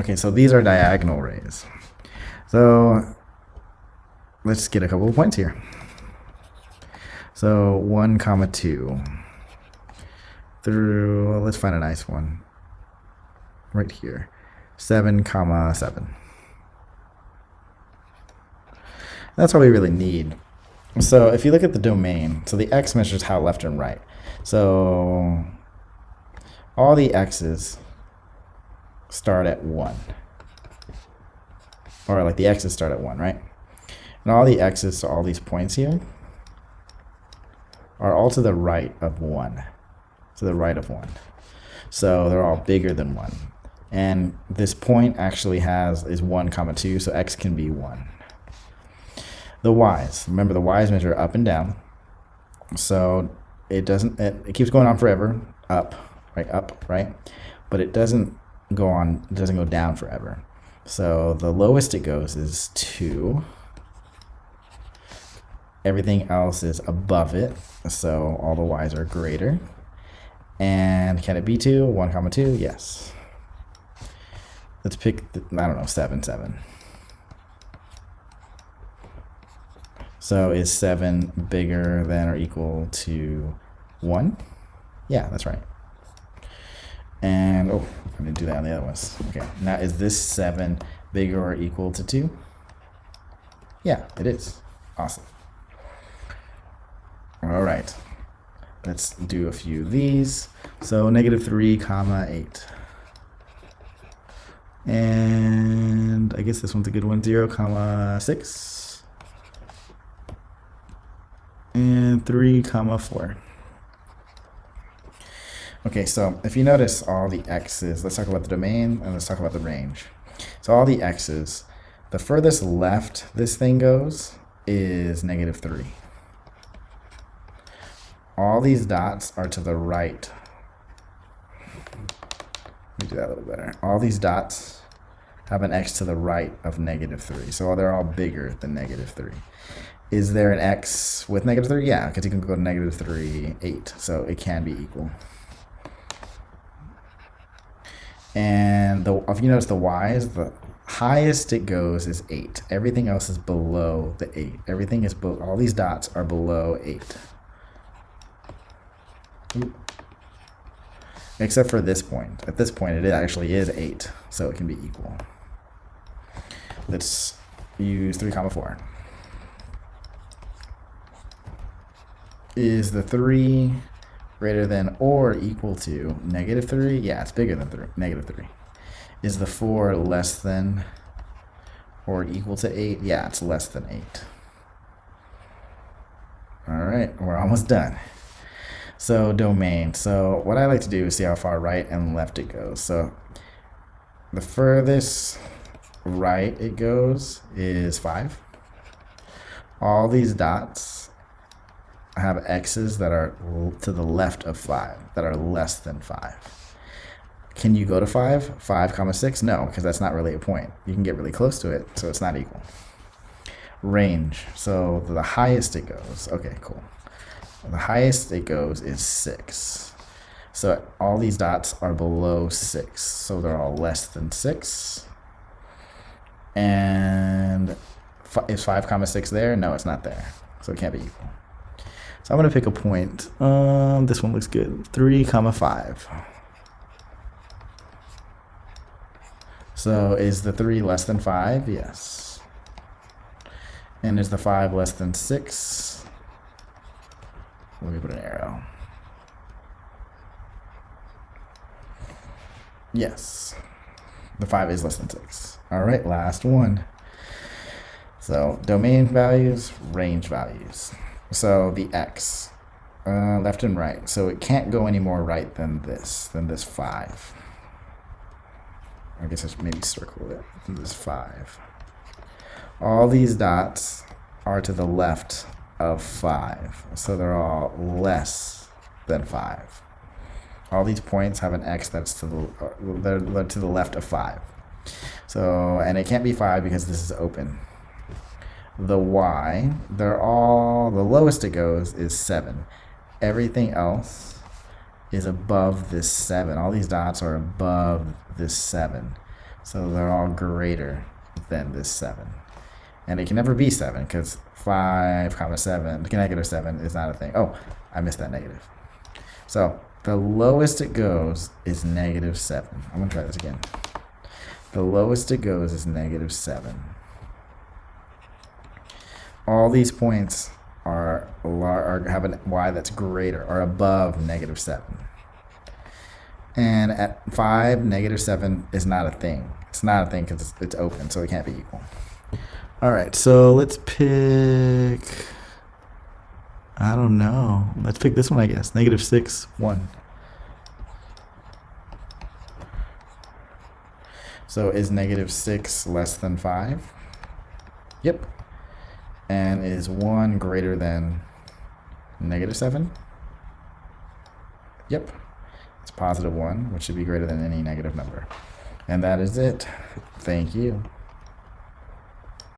Okay, so these are diagonal rays. So let's get a couple of points here. So 1, 2 through, let's find a nice one right here. 7, 7. That's all we really need. So if you look at the domain, so the x measures how left and right. So all the x's start at 1. Or like the x's start at 1, right? And all the x's, so all these points here, are all to the right of 1. To the right of 1. So they're all bigger than 1. And this point actually is 1, 2, so x can be 1. The y's, remember the y's measure up and down. So it keeps going on forever, up, right? But it doesn't go down forever. So the lowest it goes is 2. Everything else is above it, so all the y's are greater. And can it be 2? 1, 2? Yes. Let's pick, I don't know, 7, 7. So is 7 bigger than or equal to 1? Yeah, that's right. And, oh, I didn't do that on the other ones. Okay, now is this 7 bigger or equal to 2? Yeah, it is. Awesome. All right, let's do a few of these. So -3, 8. And I guess this one's a good one, 0, 6. And 3, 4. Okay, so if you notice all the x's, let's talk about the domain and let's talk about the range. So all the x's, the furthest left this thing goes is -3. All these dots are to the right. Let me do that a little better. All these dots have an x to the right of -3. So they're all bigger than -3. Is there an x with -3? Yeah, because you can go to -3, 8. So it can be equal. And if you notice the y's, the highest it goes is 8. Everything else is below the 8. Everything is all these dots are below 8. Except for this point. At this point, it actually is 8, so it can be equal. Let's use 3, 4. Is the 3 greater than or equal to -3? Yeah, it's bigger than -3. Is the 4 less than or equal to 8? Yeah, it's less than 8. All right, we're almost done. So domain. So what I like to do is see how far right and left it goes. So the furthest right it goes is 5. All these dots have x's that are to the left of 5, that are less than 5. Can you go to 5? 5, 6? No, because that's not really a point. You can get really close to it, so it's not equal. Range. So the highest it goes. Okay, cool. The highest it goes is 6. So all these dots are below 6. So they're all less than 6. And is 5, 6 there? No, it's not there. So it can't be equal. So I'm going to pick a point. This one looks good. 3, 5. So is the 3 less than 5? Yes. And is the 5 less than 6? Let me put an arrow. Yes. The 5 is less than 6. All right, last one. So domain values, range values. So the x, left and right. So it can't go any more right than this 5. I guess I should maybe circle it. This 5. All these dots are to the left of 5, so they're all less than 5. All these points have an x that's to the left of 5. So, and it can't be 5 because this is open. The y, the lowest it goes is 7. Everything else is above this 7. All these dots are above this 7. So they're all greater than this 7. And it can never be 7 because 5, 7, negative 7 is not a thing. Oh, I missed that negative. So the lowest it goes is negative 7. I'm going to try this again. The lowest it goes is negative 7. All these points are have a y that's greater or above negative 7. And at 5, negative 7 is not a thing. It's not a thing because it's open, so it can't be equal. All right, so let's pick, I don't know. Let's pick this one, I guess. Negative 6, 1. So is negative 6 less than 5? Yep. And is 1 greater than negative 7? Yep. It's positive 1, which should be greater than any negative number. And that is it. Thank you.